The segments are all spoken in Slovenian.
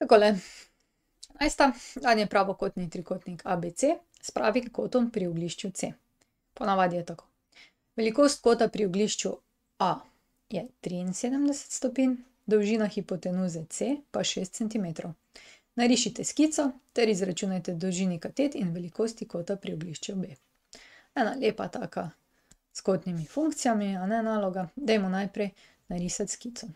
Takole. Dan je pravokotni trikotnik ABC s pravim kotom pri oglišču C. Ponavadi je tako. Velikost kota pri oglišču A je 73 stopinj, dolžina hipotenuze C pa 6 cm. Narišite skico ter izračunajte dolžini katet in velikosti kota pri oglišču B. Ena lepa taka s kotnimi funkcijami, a ne naloga. Dajmo najprej narisati skico.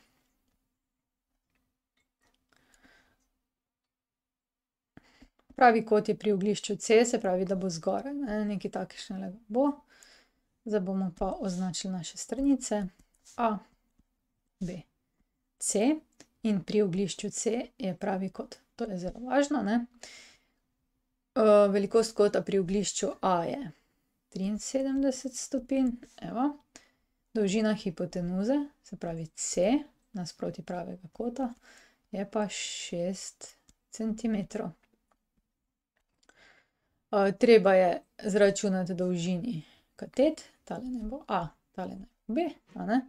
Pravi kot je pri oglišču C, se pravi, da bo zgoraj, nekaj takšnega bo. Zdaj bomo pa označili naše stranice. A, B, C in pri oglišču C je pravi kot. To je zelo važno, ne. Velikost kota pri oglišču A je 73 stopinj, evo. Dolžina hipotenuze, se pravi C, nasproti pravega kota, je pa 6 centimetrov. Treba je izračunati dolžini katet, tale naj bo A, tale naj bo B, a ne.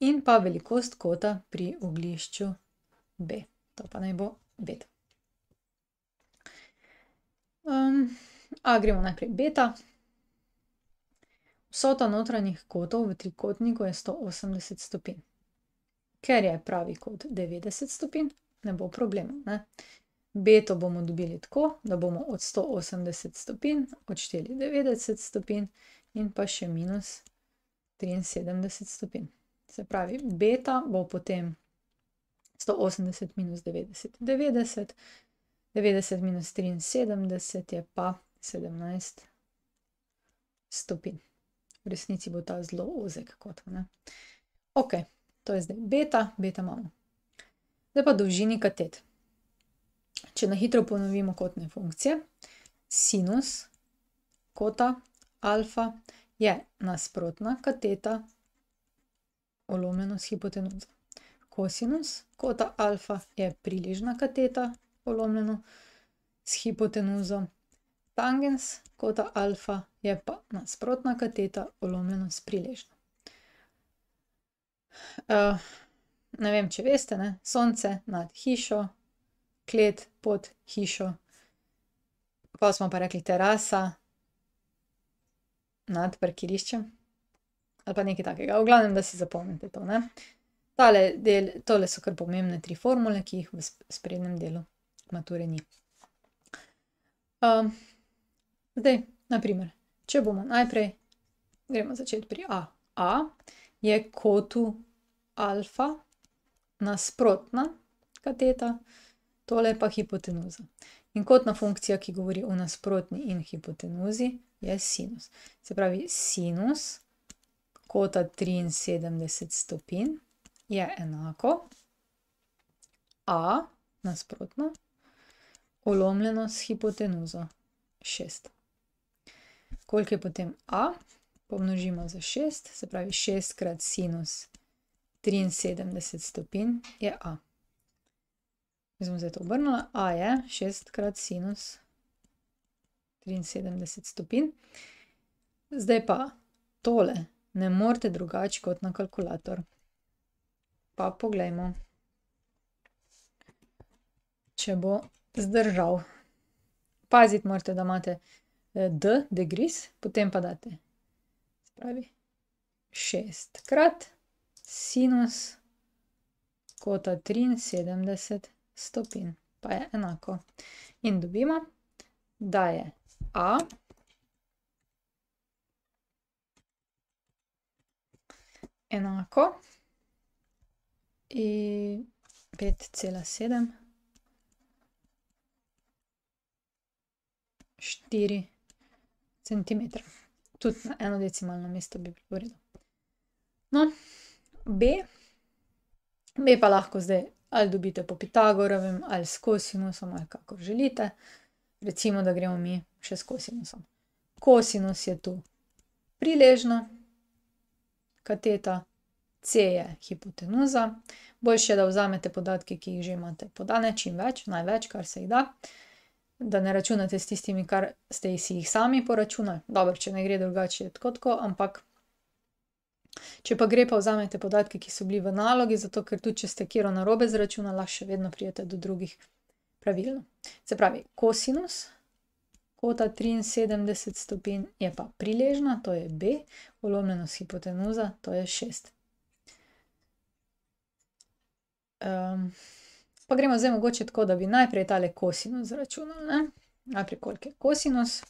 In pa velikost kota pri oglišču B, to pa naj bo beta. Gremo najprej beta. Vsota notranjih kotov v trikotniku je 180 stopinj. Ker je pravi kot 90 stopinj, ne bo problema, ne. Beto bomo dobili tako, da bomo od 180 stopinj odšteli 90 stopinj in pa še minus 73 stopinj. Se pravi, beta bo potem 180 minus 90 je 90, 90 minus 73 je pa 17 stopinj. V resnici bo ta zelo ozek kot, ne. Okej, to je zdaj beta, beta imamo. Zdaj pa dolžini katet. Če na hitro ponovimo kotne funkcije, sinus kota alfa je nasprotna kateta polomljeno s hipotenuzo. Kosinus kota alfa je približna kateta polomljeno s hipotenuzo. Tangens kota alfa je pa nasprotna kateta polomljeno s priležno. Ne vem, če veste, ne, sonce nad hišo, klet pod hišo, pol smo pa rekli terasa nad parkiriščem ali pa nekaj takega. V glavnem, da si zapomnite to, ne. Tale del, tole so kar pomembne 3 formule, ki jih v sprednjem delu mature ni. Zdaj, na primer, če bomo najprej, gremo začeti pri A. A je kotu alfa nasprotna kateta, tole je pa hipotenuza. In kotna funkcija, ki govori o nasprotni in hipotenuzi, je sinus. Se pravi, sinus kota 73 stopinj je enako A nasprotno polomljeno s hipotenuzo 6. Koliko je potem A? Pomnožimo za 6, se pravi 6 krat sinus 73 stopinj je A. Jaz bom zdaj to obrnila. A je 6 krat sinus 73 stopinj. Zdaj pa tole ne morete drugače kot na kalkulator. Pa poglejmo, če bo zdržal. Paziti morate, da imate D, degrees, potem pa date, se pravi 6 krat sinus kota 73 stopinj, pa je enako. In dobimo, da je A enako 5,7 4 centimetra. Tudi na eno decimalno mesto bi bilo v redu. No, B pa lahko zdaj ali dobite po Pitagorovem ali s kosinusom ali kakor želite. Recimo, da gremo mi še s kosinusom. Kosinus je tu priležna kateta, C je hipotenuza. Boljše je, da vzamete podatke, ki jih že imate podane, čim več, največ, kar se jih da. Da ne računate s tistimi, kar ste si jih sami poračunali. Dobro, če ne gre drugače, je tako, ampak Če pa gre, pa vzamete podatke, ki so bili v nalogi, zato ker tudi, če ste katero narobe zračunali, lahko še vedno pridete do drugih pravilno. Se pravi, kosinus kota 73 stopinj je pa priležna, to je B, ulomljeno s hipotenuza, to je 6. Pa gremo zdaj mogoče tako, da bi najprej tale kosinus zračunali, ne? Najprej, koliko je kosinus,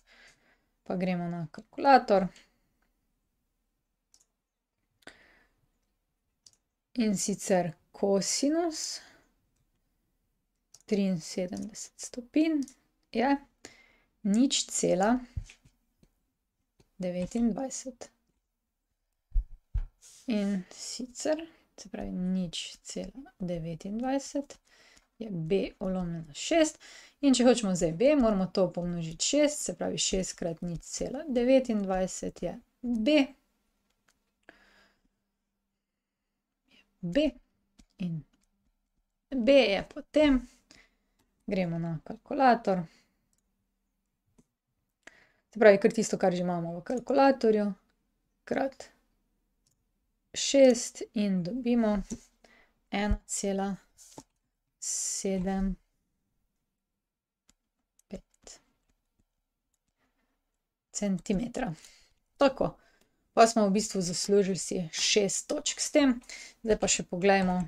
pa gremo na kalkulator. In sicer kosinus 73 stopinj je 0,29. In sicer, se pravi 0,29 je B ulomljeno 6. In če hočemo zdaj B, moramo to pomnožiti 6, se pravi 6 krat 0,29 je B. B in B je potem, gremo na kalkulator, se pravi kar tisto, kar že imamo v kalkulatorju, krat 6 in dobimo 1,75. centimetra. Tako, pa smo v bistvu zaslužili si 6 točk s tem. Zdaj pa še poglejmo,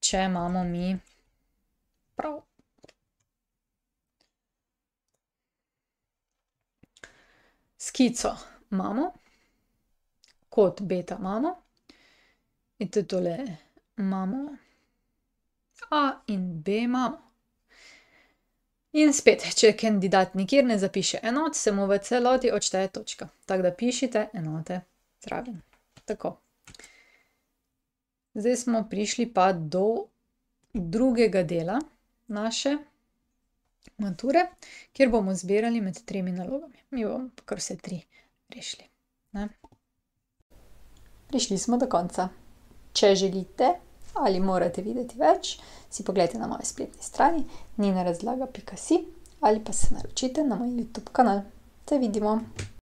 če imamo mi prav. Skico imamo, kot beta imamo, in tudi tole imamo A in B imamo. In spet, če kandidat nikjer ne zapiše enot, se mu v celoti odšteje točka. Tako da pišite enote zraven. Tako. Zdaj smo prišli pa do drugega dela naše mature, kjer bomo zbirali med 3 nalogami. Mi bomo kar vse 3 rešili, ne? Prišli smo do konca. Če želite ali morate videti več, si poglejte na moji spletni strani ninarazlaga.si ali pa se naročite na moj YouTube kanal. Se vidimo!